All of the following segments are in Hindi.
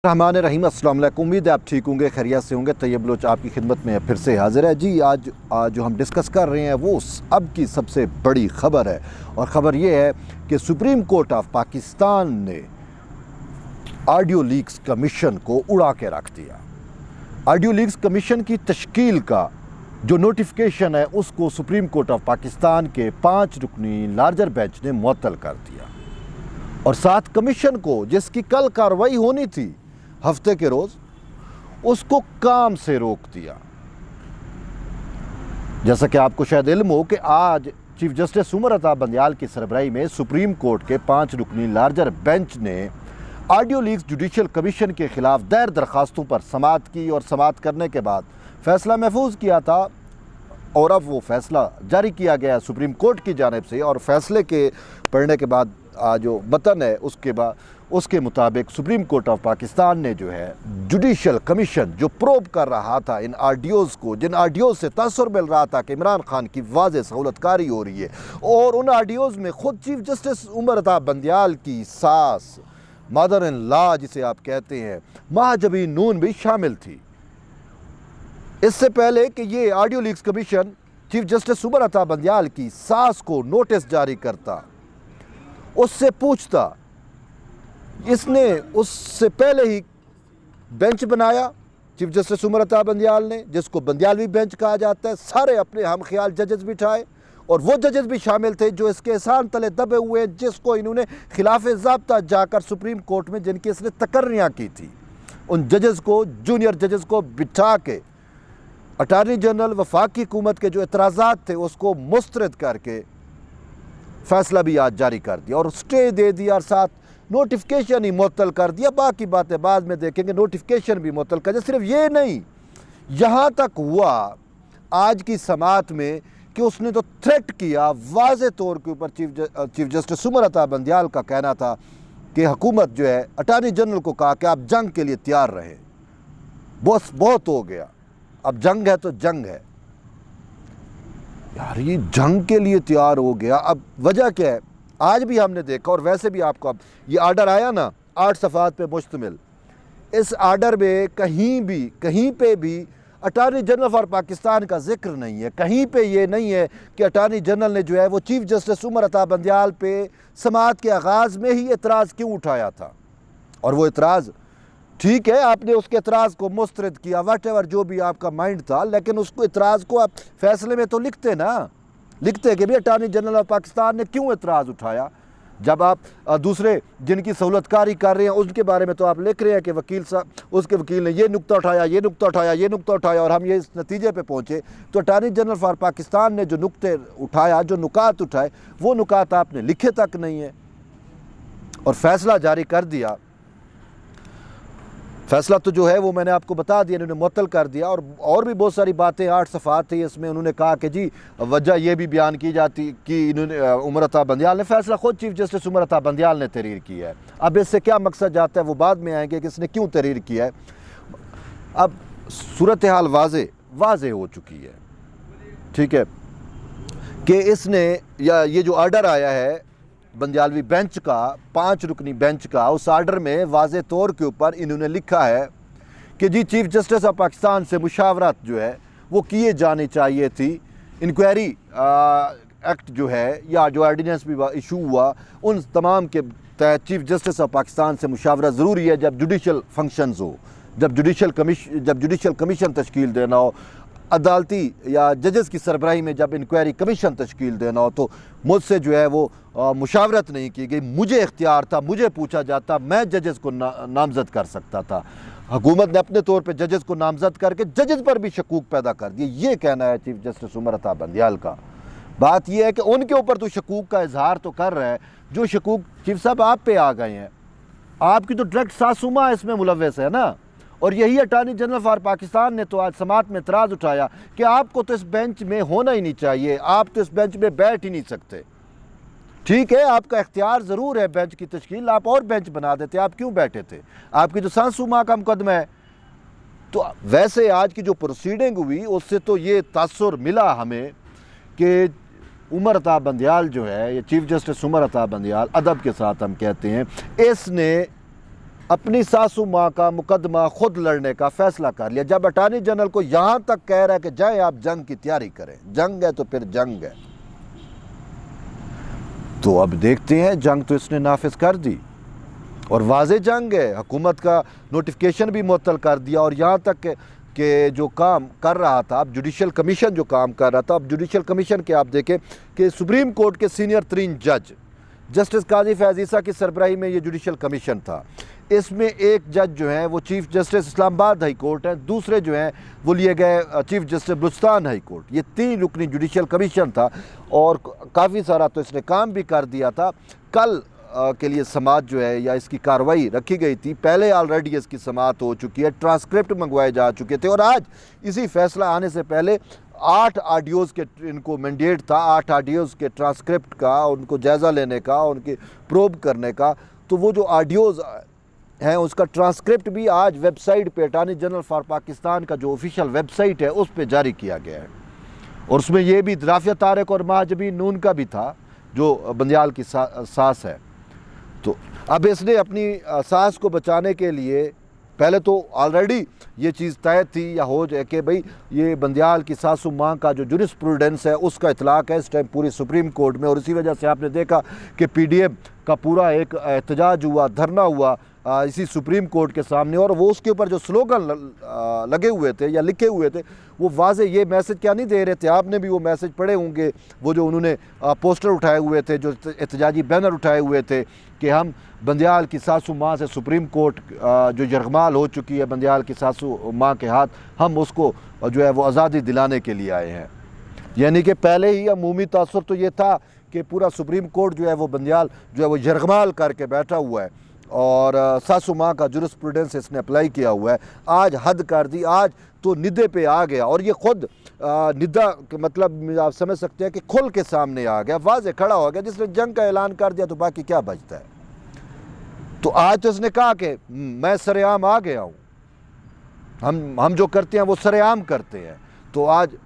रहमान रहीम, अस्सलाम वालेकुम। उम्मीद है आप ठीक होंगे, खैरियत से होंगे। तैयब बलोच आपकी खिदमत में फिर से हाजिर है जी। आज जो हम डिस्कस कर रहे हैं वो अब की सबसे बड़ी ख़बर है, और ख़बर ये है कि सुप्रीम कोर्ट ऑफ पाकिस्तान ने ऑडियो लीक्स कमीशन को उड़ा के रख दिया। ऑडियो लीक्स कमीशन की तश्कील का जो नोटिफिकेशन है उसको सुप्रीम कोर्ट ऑफ पाकिस्तान के 5 रुकनी लार्जर बेंच ने मुअत्तल कर दिया, और साथ कमीशन को जिसकी कल कार्रवाई होनी थी हफ्ते के रोज़, उसको काम से रोक दिया। जैसा कि आपको शायद इल्म हो कि आज चीफ जस्टिस उमर अता बंदियाल की सरबराही में सुप्रीम कोर्ट के 5 रुकनी लार्जर बेंच ने ऑडियो लीक्स जुडिशल कमीशन के खिलाफ दायर दरखास्तों पर समाअत की, और समाअत करने के बाद फैसला महफूज किया था, और अब वो फैसला जारी किया गया है सुप्रीम कोर्ट की जानिब से। और फैसले के पढ़ने के बाद जो मतन है उसके मुताबिक सुप्रीम कोर्ट ऑफ पाकिस्तान ने जो है जुडिशल कमीशन जो प्रोब कर रहा था इन आडियोज़ को, जिन आडियोज़ से तासुर मिल रहा था कि इमरान खान की वाज़ेह सहूलतकारी हो रही है, और उन आडियोज़ में ख़ुद चीफ जस्टिस उमर अता बंदियाल की सास, मदर इन लॉ जिसे आप कहते हैं, महाजबीन नून भी शामिल थी। इससे पहले कि ये audio leaks commission chief justice Umar Ata Bandial की सास को नोटिस जारी करता, उससे पूछता, इसने उससे पहले ही बेंच बनाया चीफ जस्टिस उमर अता बंदियाल ने, जिसको बंदियालवी बेंच कहा जाता है। सारे अपने हम ख्याल जजेस बिठाए, और वो जजेस भी शामिल थे जो इसके एहसान तले दबे हुए, जिसको इन्होंने खिलाफ ज़ाब्ता जाकर सुप्रीम कोर्ट में जिनकी इसने तकर्रियाँ की थी, उन जजेस को, जूनियर जजेस को बिठा के अटारनी जनरल वफाकी हुकूमत के जो एतराज़ात थे उसको मुस्तरद करके फैसला भी आज जारी कर दिया, और स्टे दे दिया, और साथ नोटिफिकेशन ही मुअत्तल कर दिया। बाकी बातें बाद में देखेंगे, नोटिफिकेशन भी मुअत्तल कर दिया। सिर्फ ये नहीं, यहाँ तक हुआ आज की समाअत में कि उसने तो थ्रेट किया वाज़े तौर के ऊपर। चीफ जस्टिस उमर अता बंदियाल का कहना था कि हुकूमत जो है अटारनी जनरल को कहा कि आप जंग के लिए तैयार रहे, बस बहुत हो गया, अब जंग है तो जंग है। यार ये जंग के लिए तैयार हो गया, अब वजह क्या है? आज भी हमने देखा, और वैसे भी आपको अब ये आर्डर आया ना 8 सफ़ात पे मुश्तमिल, इस आर्डर में कहीं पे भी अटारनी जनरल फॉर पाकिस्तान का जिक्र नहीं है। कहीं पे ये नहीं है कि अटारनी जनरल ने जो है वो चीफ जस्टिस उमर अता बंदियाल पे समाअत के आगाज़ में ही एतराज़ क्यों उठाया था। और वो एतराज़ ठीक है, आपने उसके एतराज़ को मुस्तरद किया, वट एवर जो भी आपका माइंड था, लेकिन उसको एतराज़ को आप फैसले में तो लिखते ना, लिखते कि भाई अटारनी जनरल ऑफ पाकिस्तान ने क्यों एतराज़ उठाया। जब आप दूसरे जिनकी सहूलतकारी कर रहे हैं उनके बारे में तो आप लिख रहे हैं कि वकील साहब, उसके वकील ने ये नुक्ता उठाया, ये नुक्ता उठाया, ये नुक्ता उठाया, और हम ये इस नतीजे पे पहुँचे। तो अटारनी जनरल फॉर पाकिस्तान ने जो नुक्ते उठाया, जो नुकात उठाए, वो नुकात आपने लिखे तक नहीं है, और फैसला जारी कर दिया। फैसला तो जो है वो मैंने आपको बता दिया, इन्होंने मुअत्तल कर दिया। और भी बहुत सारी बातें 8 सफ़ात थी इसमें। उन्होंने कहा कि जी वजह ये भी बयान की जाती कि इन्होंने उमर अता बंदियाल ने, फैसला खुद चीफ जस्टिस उमर अता बंदियाल ने तहरीर किया है। अब इससे क्या मकसद जाता है वो बाद में आएंगे कि इसने क्यों तहरीर किया है। अब सूरत हाल वाज़े हो चुकी है, ठीक है, कि इसने या ये जो आर्डर आया है बंदियालवी बेंच का, 5 रुकनी बेंच का, उस आर्डर में वाज़े तौर के ऊपर इन्होंने लिखा है कि जी चीफ जस्टिस ऑफ पाकिस्तान से मुशावरत जो है वो किए जानी चाहिए थी। इंक्वायरी एक्ट जो है या जो ऑर्डिनेंस भी इशू हुआ, उन तमाम के तहत चीफ जस्टिस ऑफ पाकिस्तान से मुशावरत ज़रूरी है जब जुडिशल फंक्शंस हो, जब जुडिशल कमीशन तश्कील देना हो, अदालती या जजेस की सरबराही में जब इंक्वायरी कमीशन तश्कील देना हो। तो मुझसे जो है वो मुशावरत नहीं की गई, मुझे इख्तियार था, मुझे पूछा जाता, मैं जजेस को नामज़द कर सकता था। हुकूमत ने अपने तौर पे जजेस को नामज़द करके जजेस पर भी शकूक पैदा कर दिए। ये कहना है चीफ जस्टिस उमर अता बंदियाल का। बात यह है कि उनके ऊपर तो शकूक का इजहार तो कर रहा है, जो शकूक चीफ साहब आप पे आ गए हैं, आपकी तो डायरेक्ट सासुमा इसमें मुलव्वस है ना। और यही अटारनी जनरल फॉर पाकिस्तान ने तो आज समाअत में एतराज़ उठाया कि आपको तो इस बेंच में होना ही नहीं चाहिए, आप तो इस बेंच में बैठ ही नहीं सकते। ठीक है, आपका इख्तियार ज़रूर है बेंच की तश्कील, आप और बेंच बना देते, आप क्यों बैठे थे? आपकी जो सासुमा का मुकदमा है। तो वैसे आज की जो प्रोसीडिंग हुई उससे तो ये तासुर मिला हमें कि उमर अता बंदियाल जो है, ये चीफ जस्टिस उमर अता बंदियाल, अदब के साथ हम कहते हैं, इसने अपनी सासू माँ का मुकदमा खुद लड़ने का फैसला कर लिया। जब अटॉर्नी जनरल को यहाँ तक कह रहा है कि जाए आप जंग की तैयारी करें, जंग है तो फिर जंग है, तो अब देखते हैं जंग तो इसने नाफिज कर दी और वाज़े जंग है। हुकूमत का नोटिफिकेशन भी मुअत्तल कर दिया और यहाँ तक कि जो काम कर रहा था, अब जुडिशल कमीशन जो काम कर रहा था, अब जुडिशल कमीशन के आप देखें कि सुप्रीम कोर्ट के सीनियर तरीन जज जस्टिस काजी फैज़ ईसा की सरबराही में ये जुडिशल कमीशन था। इसमें एक जज जो हैं वो chief justice Islamabad high court है, दूसरे जो हैं वो लिए गए chief justice Balochistan high court. ये 3 रुकनी जुडिशल कमीशन था और काफ़ी सारा तो इसने काम भी कर दिया था। कल के लिए समाअत जो है या इसकी कार्रवाई रखी गई थी, पहले ऑलरेडी इसकी समाअत हो चुकी है, ट्रांसक्रिप्ट मंगवाए जा चुके थे और आज इसी फैसला आने से पहले 8 ऑडियोज़ के इनको मैंडेट था, 8 ऑडियोज़ के ट्रांसक्रिप्ट का, उनको जायज़ा लेने का, उनकी प्रोब करने का। तो वो जो ऑडियोज़ हैं उसका ट्रांसक्रिप्ट भी आज वेबसाइट पे अटॉर्नी जनरल फॉर पाकिस्तान का जो ऑफिशियल वेबसाइट है उस पर जारी किया गया है और उसमें ये भी राफिया तारिक और महाजबीन नून का भी था जो बंदियाल की सास है। तो अब इसने अपनी सास को बचाने के लिए पहले तो ऑलरेडी ये चीज़ तय थी या हो जाए कि भाई ये बंदियाल की सासू माँ का जो जुरिस्प्रूडेंस है उसका इतलाक़ है इस टाइम पूरी सुप्रीम कोर्ट में और इसी वजह से आपने देखा कि पीडीएम का पूरा एक एहतजाज हुआ, धरना हुआ इसी सुप्रीम कोर्ट के सामने और वो उसके ऊपर जो स्लोगन लगे हुए थे या लिखे हुए थे वो वाज़े ये मैसेज क्या नहीं दे रहे थे। आपने भी वो मैसेज पढ़े होंगे, वो जो उन्होंने पोस्टर उठाए हुए थे, जो एहतजाजी बैनर उठाए हुए थे कि हम बंदियाल की सासू माँ से सुप्रीम कोर्ट जो यरगमाल हो चुकी है बंदियाल की सासू माँ के हाथ, हम उसको जो है वो आज़ादी दिलाने के लिए आए हैं। यानी कि पहले ही अमूमी तासुर तो ये था कि पूरा सुप्रीम कोर्ट जो है वो बंदियाल जो है वो यरगमाल करके बैठा हुआ है और सासू माँ का जुरिस्प्रूडेंस इसने अप्लाई किया हुआ है। आज हद कर दी, आज तो निदे पे आ गया और ये खुद निदा के मतलब आप समझ सकते हैं कि खुल के सामने आ गया, वाज़े खड़ा हो गया। जिसने जंग का ऐलान कर दिया तो बाकी क्या बचता है। तो आज तो इसने कहा कि मैं सरेआम आ गया हूँ, हम जो करते हैं वो सरेआम करते हैं। तो आज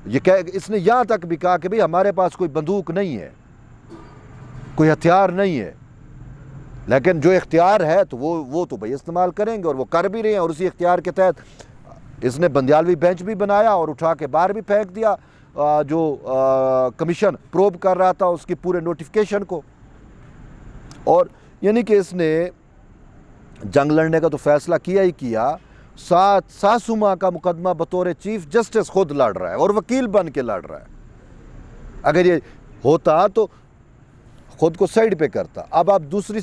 ये कह इसने यहाँ तक भी कहा कि भाई हमारे पास कोई बंदूक नहीं है, कोई हथियार नहीं है, लेकिन जो इख्तियार है तो वो तो भाई इस्तेमाल करेंगे और वो कर भी रहे हैं। और उसी इख्तियार के तहत इसने बंदियालवी बेंच भी बनाया और उठा के बाहर भी फेंक दिया जो कमीशन प्रोब कर रहा था उसकी पूरे नोटिफिकेशन को। और यानी कि इसने जंग लड़ने का तो फैसला किया ही किया, साथ सासू माँ का मुकदमा बतौर चीफ जस्टिस खुद लड़ रहा है और वकील बन के लड़ रहा है। अगर ये होता तो खुद को साइड पे करता। अब आप दूसरी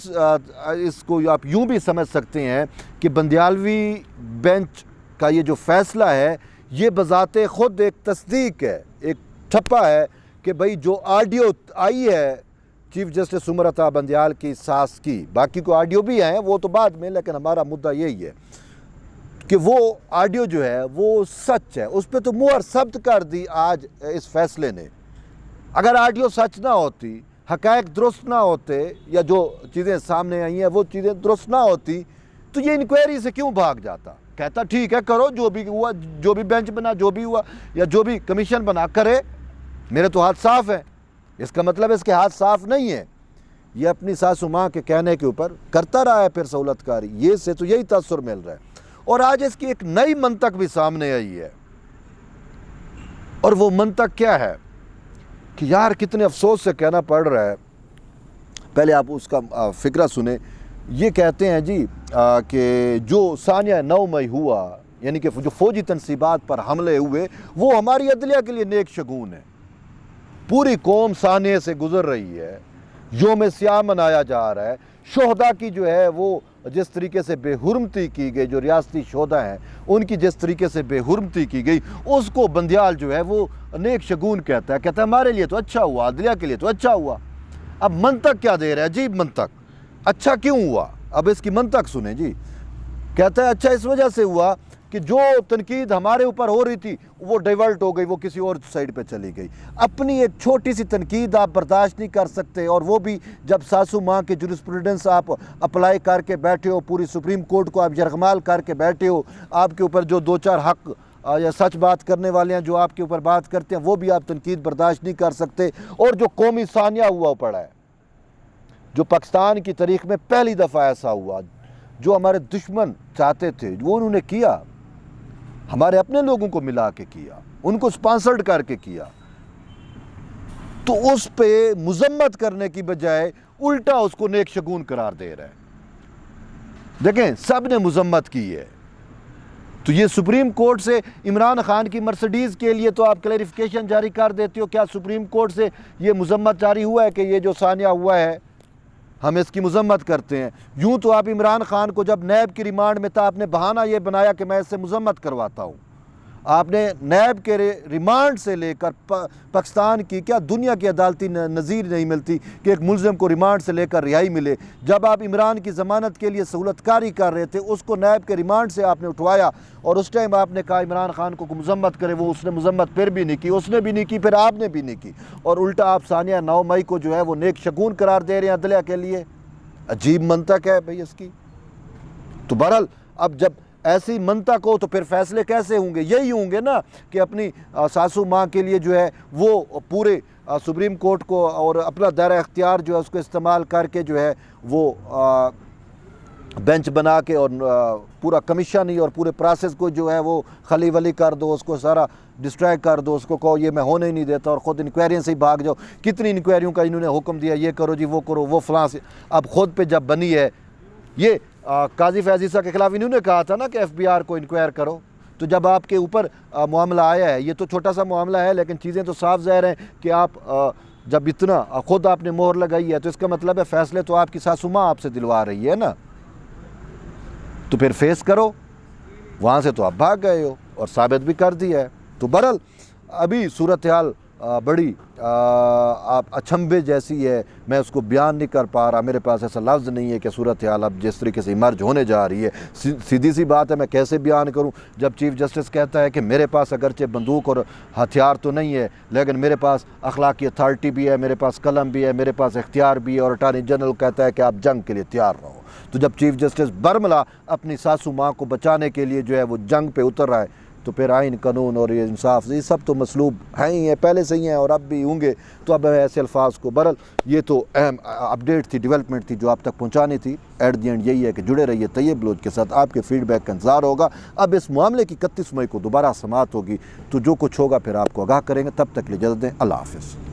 इसको आप यूं भी समझ सकते हैं कि बंदियालवी बेंच का ये जो फैसला है ये बजाते खुद एक तस्दीक है, एक ठप्पा है कि भाई जो ऑडियो आई है चीफ जस्टिस उमर अता बंदियाल की सास की, बाकी को ऑडियो भी हैं वो तो बाद में, लेकिन हमारा मुद्दा यही है कि वो ऑडियो जो है वो सच है, उस पर तो मुहर सब्त कर दी आज इस फैसले ने। अगर ऑडियो सच ना होती, हक़ाइक़ दुरुस्त ना होते या जो चीज़ें सामने आई हैं वो चीज़ें दुरुस्त ना होती तो ये इंक्वायरी से क्यों भाग जाता। कहता ठीक है करो, जो भी हुआ, जो भी बेंच बना, जो भी हुआ या जो भी कमीशन बना करे, मेरे तो हाथ साफ़ है। इसका मतलब इसके हाथ साफ़ नहीं है, ये अपनी सासू माँ के कहने के ऊपर करता रहा है फिर सहूलतकारी, ये से तो यही तासुर मिल रहा है। और आज इसकी एक नई मंतक भी सामने आई है और वो मंतक क्या है कि यार कितने अफसोस से कहना पड़ रहा है, पहले आप उसका फ़िक्रा सुने। ये कहते हैं जी कि जो सानिया 9 मई हुआ, यानी कि जो फ़ौजी तनसीबात पर हमले हुए, वो हमारी अदलिया के लिए नेक शगुन है। पूरी कौम सानिया से गुज़र रही है, योम सियाह मनाया जा रहा है, शोहदा की जो है वो जिस तरीके से बेहुरमती की गई, जो रियासती शोहदा हैं उनकी जिस तरीके से बेहुरमती की गई, उसको बंदियाल जो है वो नेक शगुन कहता है हमारे लिए तो अच्छा हुआ, अदलिया के लिए तो अच्छा हुआ। अब मंतक क्या दे रहा है, अजीब मंतक। अच्छा क्यों हुआ, अब इसकी मंतक सुने जी। कहता है अच्छा इस वजह से हुआ कि जो तनकीद हमारे ऊपर हो रही थी वो डाइवर्ट हो गई, वो किसी और साइड पे चली गई। अपनी एक छोटी सी तनकीद आप बर्दाश्त नहीं कर सकते, और वो भी जब सासू माँ के जुरिस्प्रूडेंस आप अप्लाई करके बैठे हो, पूरी सुप्रीम कोर्ट को आप यरगमाल करके बैठे हो, आपके ऊपर जो 2-4 हक या सच बात करने वाले हैं जो आपके ऊपर बात करते हैं वो भी आप तनकीद बर्दाश्त नहीं कर सकते। और जो कौमी सानिया हुआ पड़ा है, जो पाकिस्तान की तारीख में पहली दफ़ा ऐसा हुआ, जो हमारे दुश्मन चाहते थे वो उन्होंने किया, हमारे अपने लोगों को मिला के किया, उनको स्पॉन्सर्ड करके किया, तो उस पे मुजम्मत करने की बजाय उल्टा उसको नेक शगुन करार दे रहा है। देखें, सब ने मुजम्मत की है। तो ये सुप्रीम कोर्ट से इमरान खान की मर्सिडीज़ के लिए तो आप क्लैरिफिकेशन जारी कर देते हो, क्या सुप्रीम कोर्ट से ये मुजम्मत जारी हुआ है कि ये जो सानिया हुआ है हम इसकी मुजम्मत करते हैं? यूं तो आप इमरान खान को जब नैब की रिमांड में था, आपने बहाना ये बनाया कि मैं इससे मुजम्मत करवाता हूँ। आपने नैब के रिमांड से लेकर पाकिस्तान की क्या दुनिया की अदालती नज़ीर नहीं मिलती कि एक मुलज़िम को रिमांड से लेकर रिहाई मिले। जब आप इमरान की ज़मानत के लिए सहूलतकारी कर रहे थे, उसको नैब के रिमांड से आपने उठवाया और उस टाइम आपने कहा इमरान खान को मुजम्मत करे, वो उसने मुजम्मत फिर भी नहीं की, उसने भी नहीं की, फिर आपने भी नहीं की, और उल्टा आप सानिया 9 मई को जो है वो नेक शगुन करार दे रहे हैं अदलिया के लिए। अजीब मंतक है भाई इसकी। तो बहरहाल अब जब ऐसी मंतक हो तो फिर फैसले कैसे होंगे? यही होंगे ना कि अपनी सासू माँ के लिए जो है वो पूरे सुप्रीम कोर्ट को और अपना दायरा इख्तियार जो है उसको इस्तेमाल करके जो है वो बेंच बना के और पूरा कमीशन ही और पूरे प्रोसेस को जो है वो खली वली कर दो, उसको सारा डिस्ट्रैक्ट कर दो, उसको कहो ये मैं होने ही नहीं देता और ख़ुद इंक्वायरियों से ही भाग जाओ। कितनी इंक्वायरियों का इन्होंने हुक्म दिया, ये करो जी, वो करो, वो फलां से। अब ख़ुद पे जब बनी है ये काजी फैज़ ईसा के खिलाफ इन्होंने कहा था ना कि FBI को इंक्वायर करो, तो जब आपके ऊपर मामला आया है, ये तो छोटा सा मामला है लेकिन चीज़ें तो साफ ज़ाहिर हैं कि आप जब इतना ख़ुद आपने मोहर लगाई है तो इसका मतलब है फ़ैसले तो आपकी सासू माँ आपसे दिलवा रही है ना, तो फिर फेस करो। वहाँ से तो आप भाग गए हो और साबित भी कर दिया है। तो बहरहाल अभी सूरत हाल बड़ी आप अचंभे जैसी है, मैं उसको बयान नहीं कर पा रहा, मेरे पास ऐसा लफ्ज़ नहीं है कि सूरत हाल अब जिस तरीके से इमर्ज होने जा रही है। सीधी सी बात है, मैं कैसे बयान करूं जब चीफ़ जस्टिस कहता है कि मेरे पास अगरचे बंदूक और हथियार तो नहीं है लेकिन मेरे पास अखलाकी अथॉरिटी भी है, मेरे पास कलम भी है, मेरे पास इख्तियार भी है, और अटॉर्नी जनरल कहता है कि आप जंग के लिए तैयार रहो। तो जब चीफ़ जस्टिस बरमला अपनी सासू माँ को बचाने के लिए जो है वो जंग पे उतर रहा है, तो फिर आइन कानून और ये इंसाफ ये सब तो मसलूब हैं ही हैं, पहले से ही हैं और अब भी होंगे। तो अब ऐसे अल्फाज को बहरहाल ये तो अहम अपडेट थी, डेवलपमेंट थी जो आप तक पहुंचानी थी। एट दी एंड यही है कि जुड़े रहिए तैयब बलोच के साथ, आपके फीडबैक का इंतजार होगा। अब इस मामले की 31 मई को दोबारा समाअत होगी, तो जो कुछ होगा फिर आपको आगाह करेंगे। तब तक ले इजाज़त दें, अल्लाह हाफ़िज़।